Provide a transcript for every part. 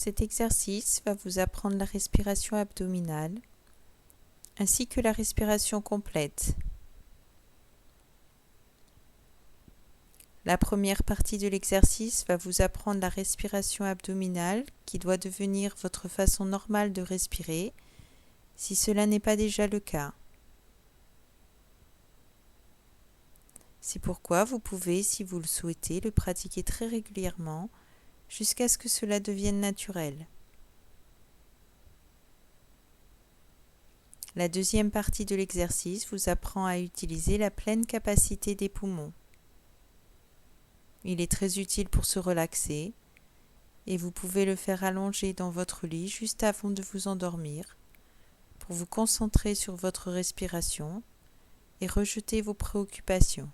Cet exercice va vous apprendre la respiration abdominale ainsi que la respiration complète. La première partie de l'exercice va vous apprendre la respiration abdominale qui doit devenir votre façon normale de respirer si cela n'est pas déjà le cas. C'est pourquoi vous pouvez, si vous le souhaitez, le pratiquer très régulièrement jusqu'à ce que cela devienne naturel. La deuxième partie de l'exercice vous apprend à utiliser la pleine capacité des poumons. Il est très utile pour se relaxer et vous pouvez le faire allonger dans votre lit juste avant de vous endormir pour vous concentrer sur votre respiration et rejeter vos préoccupations.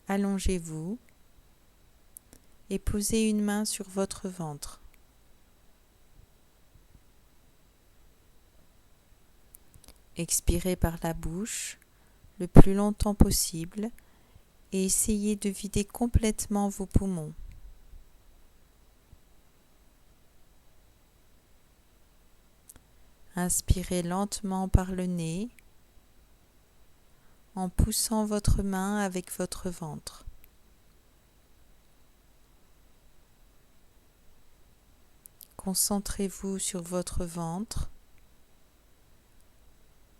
Allongez-vous et posez une main sur votre ventre. Expirez par la bouche le plus longtemps possible et essayez de vider complètement vos poumons. Inspirez lentement par le nez en poussant votre main avec votre ventre. Concentrez-vous sur votre ventre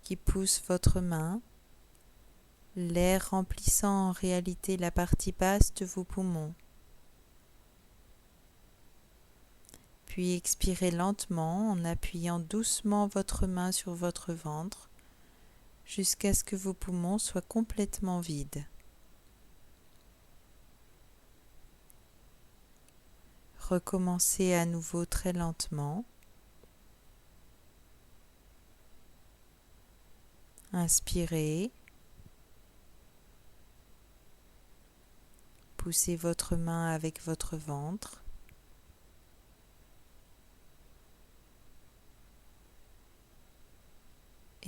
qui pousse votre main, l'air remplissant en réalité la partie basse de vos poumons. Puis expirez lentement en appuyant doucement votre main sur votre ventre jusqu'à ce que vos poumons soient complètement vides. Recommencez à nouveau très lentement. Inspirez. Poussez votre main avec votre ventre.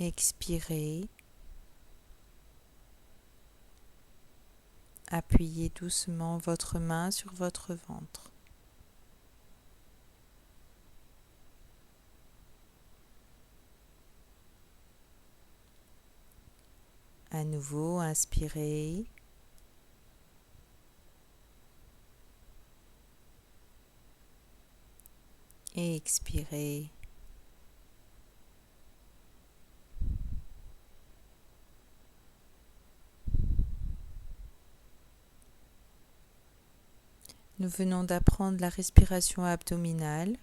Expirez. Appuyez doucement votre main sur votre ventre. À nouveau, inspirez. Et expirez. Nous venons d'apprendre la respiration abdominale.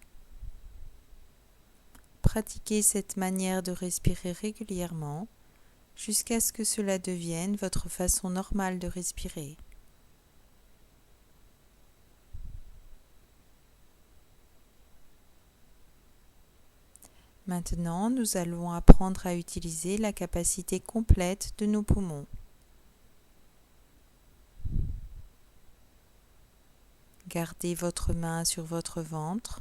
Pratiquez cette manière de respirer régulièrement jusqu'à ce que cela devienne votre façon normale de respirer. Maintenant, nous allons apprendre à utiliser la capacité complète de nos poumons. Gardez votre main sur votre ventre.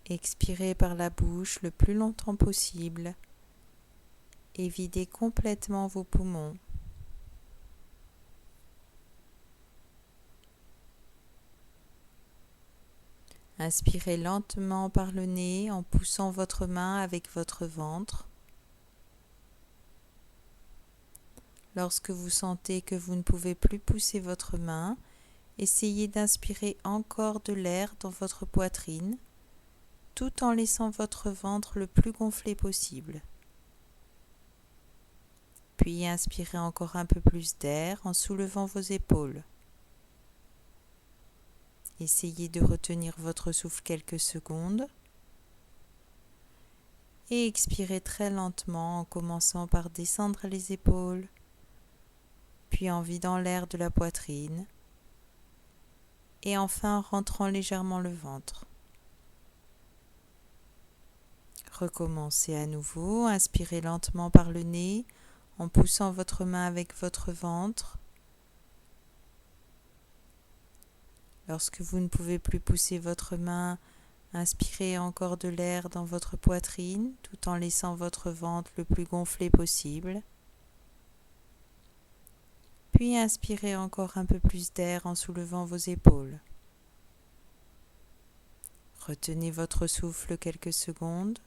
Expirez par la bouche le plus longtemps possible et videz complètement vos poumons. Inspirez lentement par le nez en poussant votre main avec votre ventre. Lorsque vous sentez que vous ne pouvez plus pousser votre main, essayez d'inspirer encore de l'air dans votre poitrine, tout en laissant votre ventre le plus gonflé possible. Puis inspirez encore un peu plus d'air en soulevant vos épaules. Essayez de retenir votre souffle quelques secondes et expirez très lentement en commençant par descendre les épaules, puis en vidant l'air de la poitrine et enfin en rentrant légèrement le ventre. Recommencez à nouveau, inspirez lentement par le nez en poussant votre main avec votre ventre. Lorsque vous ne pouvez plus pousser votre main, Inspirez encore de l'air dans votre poitrine tout en laissant votre ventre le plus gonflé possible. Puis inspirez encore un peu plus d'air en soulevant vos épaules. Retenez votre souffle quelques secondes.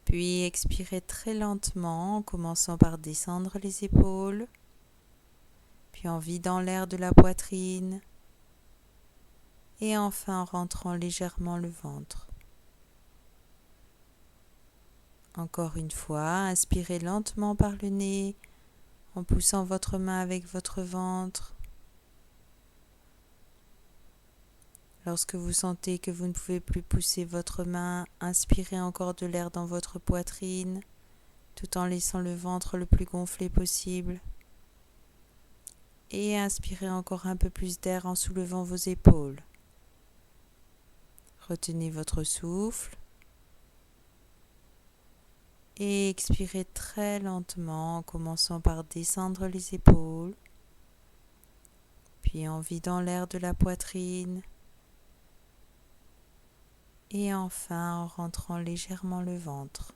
Puis expirez très lentement en commençant par descendre les épaules, puis en vidant l'air de la poitrine et enfin en rentrant légèrement le ventre. Encore une fois, inspirez lentement par le nez en poussant votre main avec votre ventre. Lorsque vous sentez que vous ne pouvez plus pousser votre main, inspirez encore de l'air dans votre poitrine tout en laissant le ventre le plus gonflé possible. Et inspirez encore un peu plus d'air en soulevant vos épaules. Retenez votre souffle et expirez très lentement en commençant par descendre les épaules, puis en vidant l'air de la poitrine et enfin en rentrant légèrement le ventre.